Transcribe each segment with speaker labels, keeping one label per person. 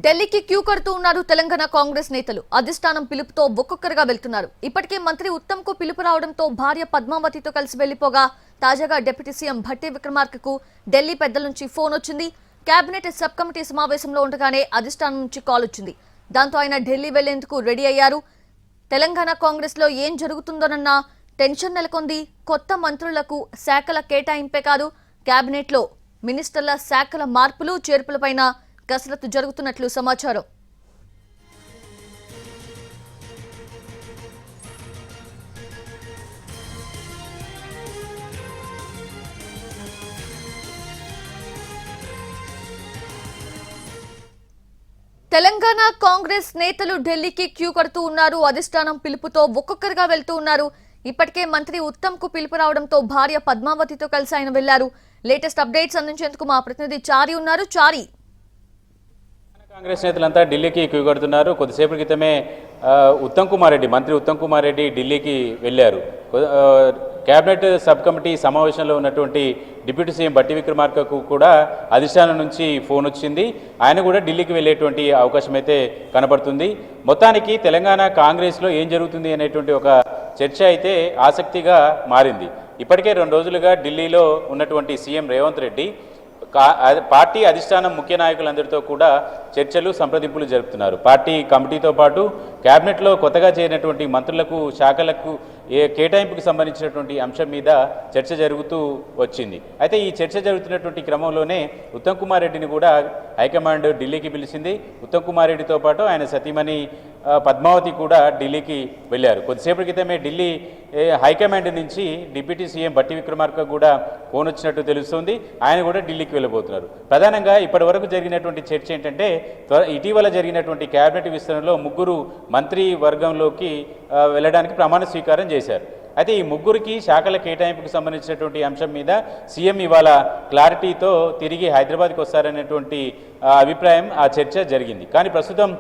Speaker 1: ఢిల్లీకి క్యూ కడుతూ ఉన్నారు తెలంగాణ కాంగ్రెస్ నేతలు. అధిష్టానం పిలుపుతో ఒక్కొక్కరుగా వెళ్తున్నారు. ఇప్పటికే మంత్రి ఉత్తమ్ కు పిలుపు రావడంతో భార్య పద్మావతితో కలిసి వెళ్లిపోగా తాజాగా డిప్యూటీ సీఎం భట్టి విక్రమార్కకు ఢిల్లీ పెద్దల నుంచి ఫోన్ వచ్చింది. కేబినెట్ సబ్ కమిటీ సమావేశంలో ఉండగానే అధిష్టానం నుంచి కాల్ వచ్చింది. దాంతో ఆయన ఢిల్లీ వెళ్లేందుకు రెడీ అయ్యారు. తెలంగాణ కాంగ్రెస్ లో ఏం జరుగుతుందోనన్న టెన్షన్ నెలకొంది. కొత్త మంత్రులకు శాఖల కేటాయింపే కాదు, కేబినెట్ లో మినిస్టర్ల శాఖల మార్పులు చేర్పులపైన కసరత్తు జరుగుతున్నట్లు సమాచారం. తెలంగాణ కాంగ్రెస్ నేతలు ఢిల్లీకి క్యూ కడుతూ ఉన్నారు. అధిష్టానం పిలుపుతో ఒక్కొక్కరుగా వెళ్తూ ఉన్నారు. ఇప్పటికే మంత్రి ఉత్తమ్ కు పిలుపు రావడంతో భార్య పద్మావతితో కలిసి ఆయన వెళ్లారు. లేటెస్ట్ అప్డేట్స్ అందించేందుకు మా ప్రతినిధి చారి ఉన్నారు. చారి,
Speaker 2: కాంగ్రెస్ నేతలంతా ఢిల్లీకి క్యూ కడుతున్నారు. కొద్దిసేపటి క్రితమే మంత్రి ఉత్తమ్ కుమార్ రెడ్డి ఢిల్లీకి వెళ్ళారు. కేబినెట్ సబ్ కమిటీ సమావేశంలో ఉన్నటువంటి డిప్యూటీ సీఎం భట్టి విక్రమార్కకు కూడా అధిష్టానం నుంచి ఫోన్ వచ్చింది. ఆయన కూడా ఢిల్లీకి వెళ్ళేటువంటి అవకాశం అయితే కనబడుతుంది. మొత్తానికి తెలంగాణ కాంగ్రెస్లో ఏం జరుగుతుంది అనేటువంటి ఒక చర్చ అయితే ఆసక్తిగా మారింది. ఇప్పటికే 2 రోజులుగా ఢిల్లీలో ఉన్నటువంటి సీఎం రేవంత్ రెడ్డి పార్టీ అధిష్టానం ముఖ్య నాయకులందరితో కూడా చర్చలు సంప్రదింపులు జరుపుతున్నారు. పార్టీ కమిటీతో పాటు కేబినెట్లో కొత్తగా చేరినటువంటి మంత్రులకు శాఖలకు కేటాయింపుకు సంబంధించినటువంటి అంశం మీద చర్చ జరుగుతూ వచ్చింది. అయితే ఈ చర్చ జరుగుతున్నటువంటి క్రమంలోనే ఉత్తమ్ కుమార్ రెడ్డిని కూడా హైకమాండ్ ఢిల్లీకి పిలిచింది. ఉత్తమ్ కుమార్ రెడ్డితో పాటు ఆయన సతీమణి పద్మావతి కూడా ఢిల్లీకి వెళ్ళారు. కొద్దిసేపటి క్రితమే ఢిల్లీ హైకమాండ్ నుంచి డిప్యూటీ సీఎం భట్టి విక్రమార్క కూడా ఫోన్ వచ్చినట్టు తెలుస్తుంది. ఆయన కూడా ఢిల్లీకి వెళ్ళబోతున్నారు. ప్రధానంగా ఇప్పటి వరకు జరిగినటువంటి చర్చ ఏంటంటే, ఇటీవల జరిగినటువంటి కేబినెట్ విస్తరణలో 3 మంత్రి వర్గంలోకి వెళ్ళడానికి ప్రమాణ స్వీకారం చేశారు. అయితే ఈ 3కి శాఖల కేటాయింపుకు సంబంధించినటువంటి అంశం మీద సీఎం ఇవాళ క్లారిటీతో తిరిగి హైదరాబాద్కి వస్తారనేటువంటి అభిప్రాయం, ఆ చర్చ జరిగింది. కానీ ప్రస్తుతం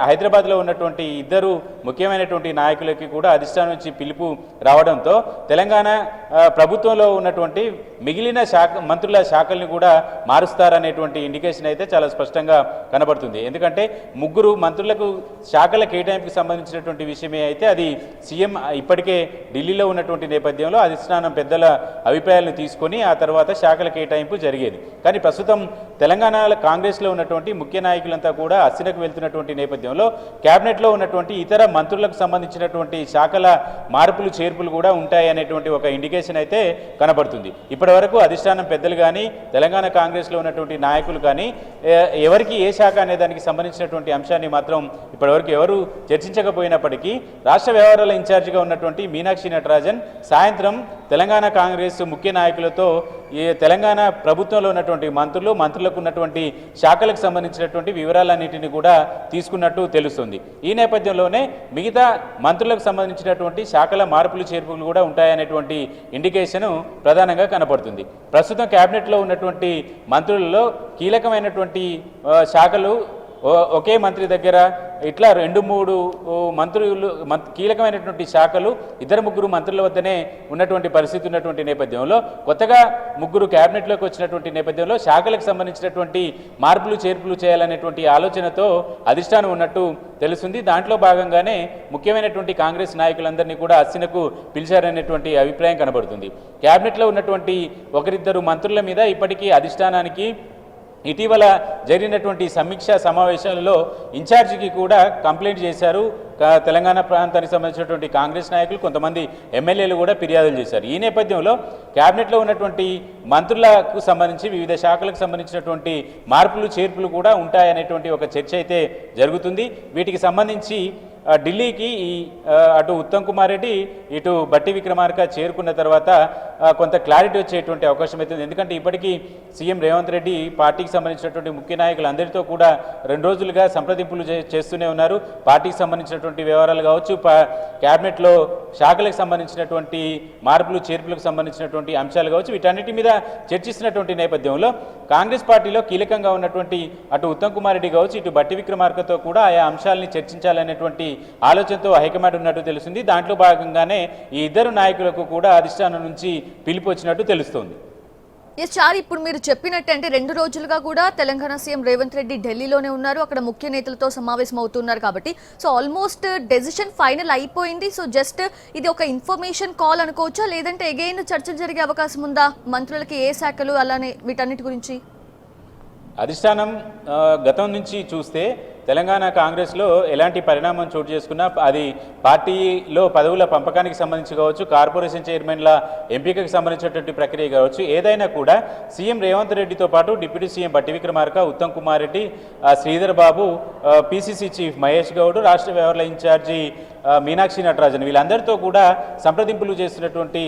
Speaker 2: హైదరాబాద్లో ఉన్నటువంటి 2 ముఖ్యమైనటువంటి నాయకులకి కూడా అధిష్టానం నుంచి పిలుపు రావడంతో తెలంగాణ ప్రభుత్వంలో ఉన్నటువంటి మిగిలిన మంత్రుల శాఖల్ని కూడా మారుస్తారనేటువంటి ఇండికేషన్ అయితే చాలా స్పష్టంగా కనబడుతుంది. ఎందుకంటే 3 మంత్రులకు శాఖల కేటాయింపుకు సంబంధించినటువంటి విషయమే అయితే అది సీఎం ఇప్పటికే ఢిల్లీలో ఉన్నటువంటి నేపథ్యంలో అధిష్టానం పెద్దల అభిప్రాయాలను తీసుకొని ఆ తర్వాత శాఖల కేటాయింపు జరిగేది. కానీ ప్రస్తుతం తెలంగాణ కాంగ్రెస్లో ఉన్నటువంటి ముఖ్య నాయకులంతా కూడా అస్సినకు వెళ్తున్నటువంటి నేపథ్యంలో కేబినెట్లో ఉన్నటువంటి ఇతర మంత్రులకు సంబంధించినటువంటి శాఖల మార్పులు చేర్పులు కూడా ఉంటాయనేటువంటి ఒక ఇండికేషన్ అయితే కనబడుతుంది. ఇప్పటి వరకు అధిష్టానం పెద్దలు కానీ తెలంగాణ కాంగ్రెస్లో ఉన్నటువంటి నాయకులు కానీ ఎవరికి ఏ శాఖ అనే దానికి సంబంధించినటువంటి అంశాన్ని మాత్రం ఇప్పటివరకు ఎవరు చర్చించకపోయినప్పటికీ రాష్ట్ర వ్యవహారాల ఇన్ఛార్జిగా ఉన్నటువంటి మీనాక్షి నటరాజన్ సాయంత్రం తెలంగాణ కాంగ్రెస్ ముఖ్య నాయకులతో ఈ తెలంగాణ ప్రభుత్వంలో ఉన్నటువంటి మంత్రులకు ఉన్నటువంటి శాఖలకు సంబంధించినటువంటి వివరాలన్నింటినీ కూడా తీసుకున్నట్టు తెలుస్తుంది. ఈ నేపథ్యంలోనే మిగతా మంత్రులకు సంబంధించినటువంటి శాఖల మార్పులు చేర్పులు కూడా ఉంటాయనేటువంటి ఇండికేషన్ ప్రధానంగా కనపడుతుంది. ప్రస్తుతం కేబినెట్లో ఉన్నటువంటి మంత్రులలో కీలకమైనటువంటి శాఖలు ఒకే మంత్రి దగ్గర ఇట్లా 2-3 మంత్రులు కీలకమైనటువంటి శాఖలు 2-3 మంత్రుల వద్దనే ఉన్నటువంటి పరిస్థితి ఉన్నటువంటి నేపథ్యంలో కొత్తగా 3 కేబినెట్లోకి వచ్చినటువంటి నేపథ్యంలో శాఖలకు సంబంధించినటువంటి మార్పులు చేర్పులు చేయాలనేటువంటి ఆలోచనతో అధిష్టానం ఉన్నట్టు తెలుస్తుంది. దాంట్లో భాగంగానే ముఖ్యమైనటువంటి కాంగ్రెస్ నాయకులందరినీ కూడా అస్సినకు పిలిచారనేటువంటి అభిప్రాయం కనబడుతుంది. కేబినెట్లో ఉన్నటువంటి 1-2 మంత్రుల మీద ఇప్పటికీ అధిష్టానానికి ఇటీవల జరిగినటువంటి సమీక్షా సమావేశాలలో ఇన్ఛార్జికి కూడా కంప్లైంట్ చేశారు. తెలంగాణ ప్రాంతానికి సంబంధించినటువంటి కాంగ్రెస్ నాయకులు, కొంతమంది ఎమ్మెల్యేలు కూడా ఫిర్యాదులు చేశారు. ఈ నేపథ్యంలో కేబినెట్లో ఉన్నటువంటి మంత్రులకు సంబంధించి వివిధ శాఖలకు సంబంధించినటువంటి మార్పులు చేర్పులు కూడా ఉంటాయనేటువంటి ఒక చర్చ అయితే జరుగుతుంది. వీటికి సంబంధించి ఢిల్లీకి అటు ఉత్తమ్ కుమార్ రెడ్డి ఇటు భట్టి విక్రమార్క చేరుకున్న తర్వాత కొంత క్లారిటీ వచ్చేటువంటి అవకాశం అవుతుంది. ఎందుకంటే ఇప్పటికీ సీఎం రేవంత్ రెడ్డి పార్టీకి సంబంధించినటువంటి ముఖ్య నాయకులందరితో కూడా 2 రోజులుగా సంప్రదింపులు చేస్తూనే ఉన్నారు. పార్టీకి సంబంధించినటువంటి వ్యవహారాలు కావచ్చు, కేబినెట్లో శాఖలకు సంబంధించినటువంటి మార్పులు చేర్పులకు సంబంధించినటువంటి అంశాలు కావచ్చు, వీటన్నిటి మీద చర్చిస్తున్నటువంటి నేపథ్యంలో కాంగ్రెస్ పార్టీలో కీలకంగా ఉన్నటువంటి అటు ఉత్తమ్ కుమార్ రెడ్డి కావచ్చు, ఇటు భట్టి విక్రమార్కతో కూడా ఆయా అంశాలని చర్చించాలనేటువంటి ఆలోచనతో హైకమాండ్ ఉన్నట్టు తెలుస్తుంది. దాంట్లో భాగంగానే ఈ 2 నాయకులకు కూడా అధిష్టానం నుంచి పిలుపు వచ్చినట్టు తెలుస్తోంది.
Speaker 1: ఎస్ చారి, ఇప్పుడు మీరు చెప్పినట్టు అంటే 2 రోజులుగా కూడా తెలంగాణ సీఎం రేవంత్ రెడ్డి ఢిల్లీలోనే ఉన్నారు, అక్కడ ముఖ్య నేతలతో సమావేశం అవుతున్నారు కాబట్టి సో ఆల్మోస్ట్ డెసిషన్ ఫైనల్ అయిపోయింది. సో జస్ట్ ఇది ఒక ఇన్ఫర్మేషన్ కాల్ అనుకోవచ్చా, లేదంటే అగైన్ చర్చలు జరిగే అవకాశం ఉందా మంత్రులకి ఏ శాఖలు అలానే వీటన్నిటి గురించి?
Speaker 2: అధిష్టానం గతం నుంచి చూస్తే తెలంగాణ కాంగ్రెస్లో ఎలాంటి పరిణామం చోటు చేసుకున్నా అది పార్టీలో పదవుల పంపకానికి సంబంధించి కావచ్చు, కార్పొరేషన్ చైర్మన్ల ఎంపికకు సంబంధించినటువంటి ప్రక్రియ కావచ్చు, ఏదైనా కూడా సీఎం రేవంత్ రెడ్డితో పాటు డిప్యూటీ సీఎం బట్టి విక్రమార్క, ఉత్తమ్ కుమార్ రెడ్డి, శ్రీధర్ బాబు, పీసీసీ చీఫ్ మహేష్ గౌడ్, రాష్ట్ర వ్యవహారాల ఇన్ఛార్జి మీనాక్షి నటరాజన్ వీళ్ళందరితో కూడా సంప్రదింపులు చేస్తున్నటువంటి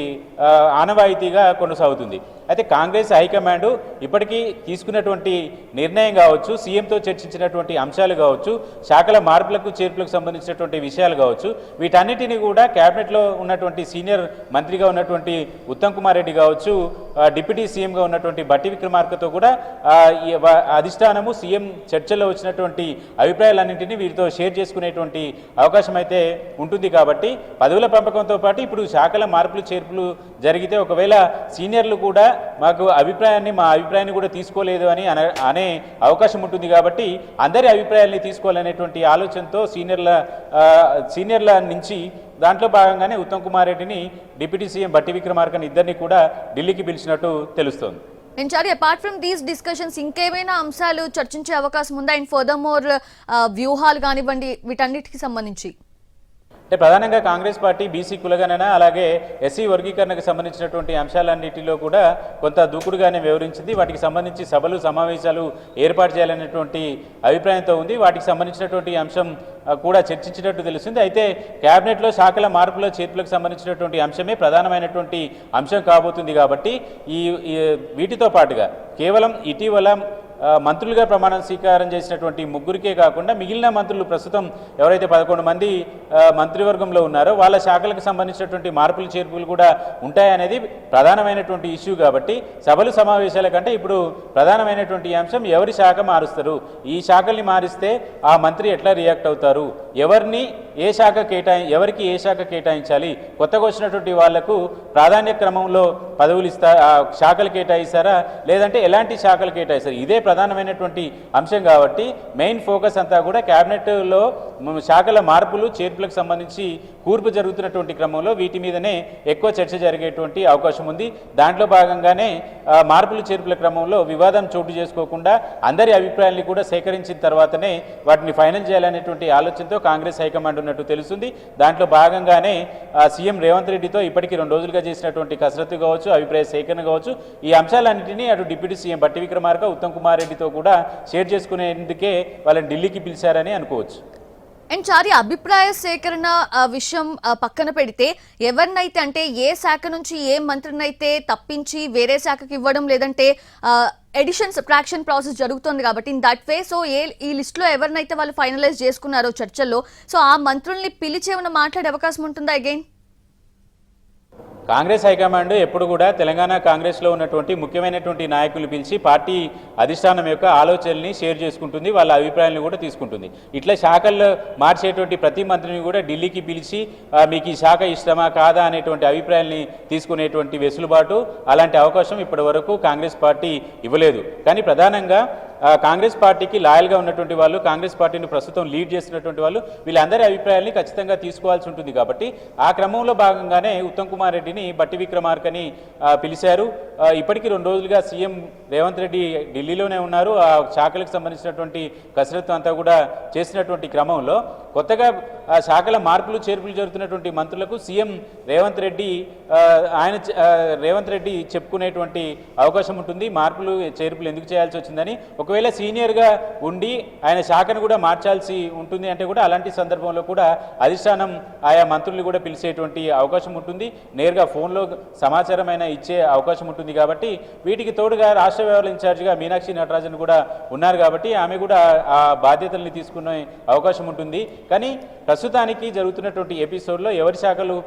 Speaker 2: ఆనవాయితీగా కొనసాగుతుంది. అయితే కాంగ్రెస్ హైకమాండ్ ఇప్పటికీ తీసుకున్నటువంటి నిర్ణయం కావచ్చు, సీఎంతో చర్చించినటువంటి అంశాలు కావచ్చు, శాఖల మార్పులకు చేర్పులకు సంబంధించినటువంటి విషయాలు కావచ్చు, వీటన్నిటిని కూడా క్యాబినెట్లో ఉన్నటువంటి సీనియర్ మంత్రిగా ఉన్నటువంటి ఉత్తమ్ కుమార్ రెడ్డి కావచ్చు, డిప్యూటీ సీఎంగా ఉన్నటువంటి బట్టి విక్రమార్కతో కూడా అధిష్టానము సీఎం చర్చల్లో వచ్చినటువంటి అభిప్రాయాలన్నింటినీ వీరితో షేర్ చేసుకునేటువంటి అవకాశం అయితే ఉంటుంది. కాబట్టి పదవుల పంపకంతో పాటు ఇప్పుడు శాఖల మార్పులు చేర్పులు జరిగితే ఒకవేళ సీనియర్లు కూడా మా అభిప్రాయాన్ని కూడా తీసుకోలేదు అని అనే అవకాశం ఉంటుంది. కాబట్టి అందరి అభిప్రాయాల్ని తీసుకోవాలనేటువంటి ఆలోచనతో సీనియర్ల నుంచి దాంట్లో భాగంగానే ఉత్తమ్ కుమార్ రెడ్డిని, డిప్యూటీ సీఎం బట్టి విక్రమార్కని ఇద్దరిని కూడా ఢిల్లీకి పిలిచినట్టు తెలుస్తోంది.
Speaker 1: చారి, అపార్ట్ ఫ్రమ్ దీస్ డిస్కషన్స్ ఇంకేమైనా అంశాలు చర్చించే అవకాశం ఉందా? అండ్ ఫర్దర్ మోర్ వ్యూహాలు కానివ్వండి వీటన్నిటికి సంబంధించి
Speaker 2: అంటే ప్రధానంగా కాంగ్రెస్ పార్టీ బీసీ కులగణన అలాగే ఎస్సీ వర్గీకరణకు సంబంధించినటువంటి అంశాలన్నింటిలో కూడా కొంత దూకుడుగానే వివరించింది. వాటికి సంబంధించి సభలు సమావేశాలు ఏర్పాటు చేయాలనేటువంటి అభిప్రాయంతో ఉంది. వాటికి సంబంధించినటువంటి అంశం కూడా చర్చించినట్టు తెలిసింది. అయితే క్యాబినెట్లో శాఖల మార్పుల చేర్పులకు సంబంధించినటువంటి అంశమే ప్రధానమైనటువంటి అంశం కాబోతుంది. కాబట్టి వీటితో పాటుగా కేవలం ఇటీవల మంత్రులుగా ప్రమాణ స్వీకారం చేసినటువంటి ముగ్గురికే కాకుండా మిగిలిన మంత్రులు ప్రస్తుతం ఎవరైతే 11 మంది మంత్రివర్గంలో ఉన్నారో వాళ్ళ శాఖలకు సంబంధించినటువంటి మార్పులు చేర్పులు కూడా ఉంటాయనేది ప్రధానమైనటువంటి ఇష్యూ. కాబట్టి సభలు సమావేశాల కంటే ఇప్పుడు ప్రధానమైనటువంటి అంశం ఎవరి శాఖ మారుస్తారు, ఈ శాఖల్ని మారిస్తే ఆ మంత్రి ఎట్లా రియాక్ట్ అవుతారు, ఎవరికి ఏ శాఖ కేటాయించాలి, కొత్తగా వచ్చినటువంటి వాళ్లకు ప్రాధాన్య క్రమంలో పదవులు శాఖలు కేటాయిస్తారా, లేదంటే ఎలాంటి శాఖలు కేటాయిస్తారు, ఇదే ప్రధానమైనటువంటి అంశం. కాబట్టి మెయిన్ ఫోకస్ అంతా కూడా క్యాబినెట్లో శాఖల మార్పులు చేర్పులకు సంబంధించి కూర్పు జరుగుతున్నటువంటి క్రమంలో వీటి మీదనే ఎక్కువ చర్చ జరిగేటువంటి అవకాశం ఉంది. దాంట్లో భాగంగానే మార్పులు చేర్పుల క్రమంలో వివాదం చోటు చేసుకోకుండా అందరి అభిప్రాయాన్ని కూడా సేకరించిన తర్వాతనే వాటిని ఫైనల్ చేయాలనేటువంటి ఆలోచనతో కాంగ్రెస్ హైకమాండ్ ఉన్నట్టు తెలుస్తుంది. దాంట్లో భాగంగానే సీఎం రేవంత్ రెడ్డితో ఇప్పటికీ 2 రోజులుగా చేసినటువంటి కసరత్తు కావచ్చు, అభిప్రాయ సేకరణ కావచ్చు, ఈ అంశాలన్నింటినీ అటు డిప్యూటీ సీఎం బట్టి విక్రమార్క, ఉత్తమ్ కుమార్ రెడ్డితో కూడా షేర్ చేసుకునేందుకే వాళ్ళని ఢిల్లీకి పిలిచారని అనుకోవచ్చు.
Speaker 1: అండ్ చారి, అభిప్రాయ సేకరణ విషయం పక్కన పెడితే ఎవరినైతే అంటే ఏ శాఖ నుంచి ఏ మంత్రినైతే తప్పించి వేరే శాఖకి ఇవ్వడం లేదంటే ఎడిషన్ సబ్ట్రాక్షన్ ప్రాసెస్ జరుగుతుంది కాబట్టి ఇన్ దట్ వే సో ఈ లిస్ట్లో ఎవరినైతే వాళ్ళు ఫైనలైజ్ చేసుకున్నారో చర్చల్లో సో ఆ మంత్రుల్ని పిలిచి ఏమైనా మాట్లాడే అవకాశం ఉంటుందా అగైన్?
Speaker 2: కాంగ్రెస్ హైకమాండ్ ఎప్పుడు కూడా తెలంగాణ కాంగ్రెస్లో ఉన్నటువంటి ముఖ్యమైనటువంటి నాయకులు పిలిచి పార్టీ అధిష్టానం యొక్క ఆలోచనల్ని షేర్ చేసుకుంటుంది, వాళ్ళ అభిప్రాయాలను కూడా తీసుకుంటుంది. ఇట్లా శాఖల్లో మార్చేటువంటి ప్రతి మంత్రిని కూడా ఢిల్లీకి పిలిచి మీకు ఈ శాఖ ఇష్టమా కాదా అనేటువంటి అభిప్రాయాల్ని తీసుకునేటువంటి వెసులుబాటు అలాంటి అవకాశం ఇప్పటి వరకు కాంగ్రెస్ పార్టీ ఇవ్వలేదు. కానీ ప్రధానంగా కాంగ్రెస్ పార్టీకి లాయల్గా ఉన్నటువంటి వాళ్ళు, కాంగ్రెస్ పార్టీని ప్రస్తుతం లీడ్ చేస్తున్నటువంటి వాళ్ళు వీళ్ళందరి అభిప్రాయాల్ని ఖచ్చితంగా తీసుకోవాల్సి ఉంటుంది. కాబట్టి ఆ క్రమంలో భాగంగానే ఉత్తమ్ కుమార్ రెడ్డిని, బట్టి విక్రమార్కని పిలిచారు. ఇప్పటికీ 2 రోజులుగా సీఎం రేవంత్ రెడ్డి ఢిల్లీలోనే ఉన్నారు. ఆ శాఖలకు సంబంధించినటువంటి కసరత్తు అంతా కూడా చేసినటువంటి క్రమంలో కొత్తగా శాఖల మార్పులు చేర్పులు జరుగుతున్నటువంటి మంత్రులకు సీఎం రేవంత్ రెడ్డి చెప్పుకునేటువంటి అవకాశం ఉంటుంది. మార్పులు చేర్పులు ఎందుకు చేయాల్సి వచ్చిందని, ఒకవేళ సీనియర్గా ఉండి ఆయన శాఖను కూడా మార్చాల్సి ఉంటుంది అంటే కూడా అలాంటి సందర్భంలో కూడా అధిష్టానం ఆయా మంత్రులు కూడా పిలిచేటువంటి అవకాశం ఉంటుంది. నేరుగా ఫోన్లో సమాచారం అయినా ఇచ్చే అవకాశం ఉంటుంది. కాబట్టి వీటికి తోడుగా రాష్ట్ర వ్యవహారాల ఇన్ఛార్జిగా మీనాక్షి నటరాజన్ కూడా ఉన్నారు. కాబట్టి ఆమె కూడా ఆ బాధ్యతల్ని తీసుకునే అవకాశం ఉంటుంది. కానీ ప్రస్తుతానికి జరుగుతున్నటువంటి ఎపిసోడ్లో ఎవరి శాఖలు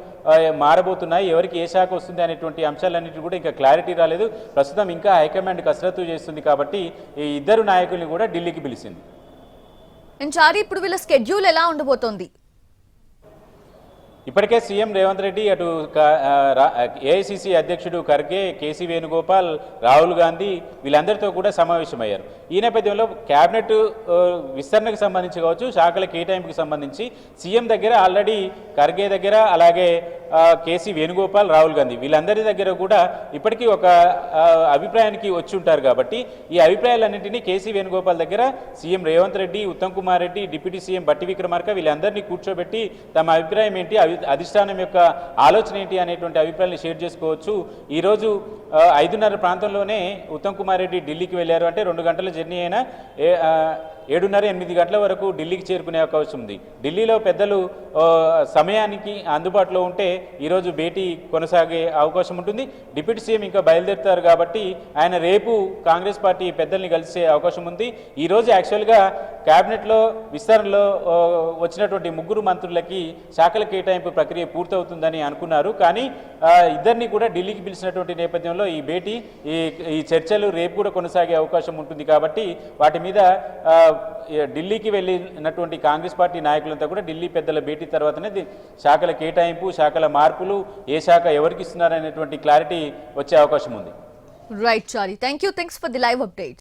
Speaker 2: మారబోతున్నాయి, ఎవరికి ఏ శాఖ వస్తుంది అనేటువంటి అంశాలన్నిటి కూడా ఇంకా క్లారిటీ రాలేదు. ప్రస్తుతం ఇంకా హైకమాండ్ కసరత్తు చేస్తుంది. కాబట్టి ఈ ఇద్దరు నాయకుల్ని కూడా ఢిల్లీకి పిలిచింది.
Speaker 1: చారి, ఇప్పుడు వీళ్ళ స్కెడ్యూల్ ఎలా ఉండబోతోంది?
Speaker 2: ఇప్పటికే సీఎం రేవంత్ రెడ్డి అటు ఏఐసిసి అధ్యక్షుడు ఖర్గే, కేసీ వేణుగోపాల్, రాహుల్ గాంధీ వీళ్ళందరితో కూడా సమావేశమయ్యారు. ఈ నేపథ్యంలో క్యాబినెట్ విస్తరణకు సంబంధించి కావచ్చు, శాఖల కేటాయింపుకి సంబంధించి సీఎం దగ్గర ఆల్రెడీ ఖర్గే దగ్గర, అలాగే కేసీ వేణుగోపాల్, రాహుల్ గాంధీ వీళ్ళందరి దగ్గర కూడా ఇప్పటికీ ఒక అభిప్రాయానికి వచ్చి ఉంటారు. కాబట్టి ఈ అభిప్రాయాలన్నింటినీ కేసీ వేణుగోపాల్ దగ్గర CM Revanth Reddy, Uttam Kumar Reddy, deputy CM బట్టి విక్రమార్క వీళ్ళందరినీ కూర్చోబెట్టి తమ అభిప్రాయం ఏంటి, అధిష్టానం యొక్క ఆలోచన ఏంటి అనేటువంటి అభిప్రాయాన్ని షేర్ చేసుకోవచ్చు. ఈరోజు 5:30 ప్రాంతంలోనే ఉత్తమ్ కుమార్ రెడ్డి ఢిల్లీకి వెళ్ళారు. అంటే 2 గంటల జర్నీ అయినా 7:30-8 గంటల వరకు ఢిల్లీకి చేరుకునే అవకాశం ఉంది. ఢిల్లీలో పెద్దలు సమయానికి అందుబాటులో ఉంటే ఈరోజు భేటీ కొనసాగే అవకాశం ఉంటుంది. డిప్యూటీ సీఎం ఇంకా బయలుదేరుతారు కాబట్టి ఆయన రేపు కాంగ్రెస్ పార్టీ పెద్దల్ని కలిసే అవకాశం ఉంది. ఈరోజు యాక్చువల్గా క్యాబినెట్లో విస్తరణలో వచ్చినటువంటి 3 మంత్రులకి శాఖల కేటాయింపు ప్రక్రియ పూర్తవుతుందని అనుకున్నారు. కానీ ఇద్దరిని కూడా ఢిల్లీకి పిలిచినటువంటి నేపథ్యంలో ఈ భేటీ, ఈ చర్చలు రేపు కూడా కొనసాగే అవకాశం ఉంటుంది. కాబట్టి వాటి మీద ఢిల్లీకి వెళ్ళినటువంటి కాంగ్రెస్ పార్టీ నాయకులంతా కూడా ఢిల్లీ పెద్దల భేటీ తర్వాతనే శాఖల కేటాయింపు, శాఖల మార్పులు, ఏ శాఖ ఎవరికి ఇస్తున్నారనేటువంటి క్లారిటీ వచ్చే అవకాశం ఉంది.
Speaker 1: Right Chari, thanks for the live update.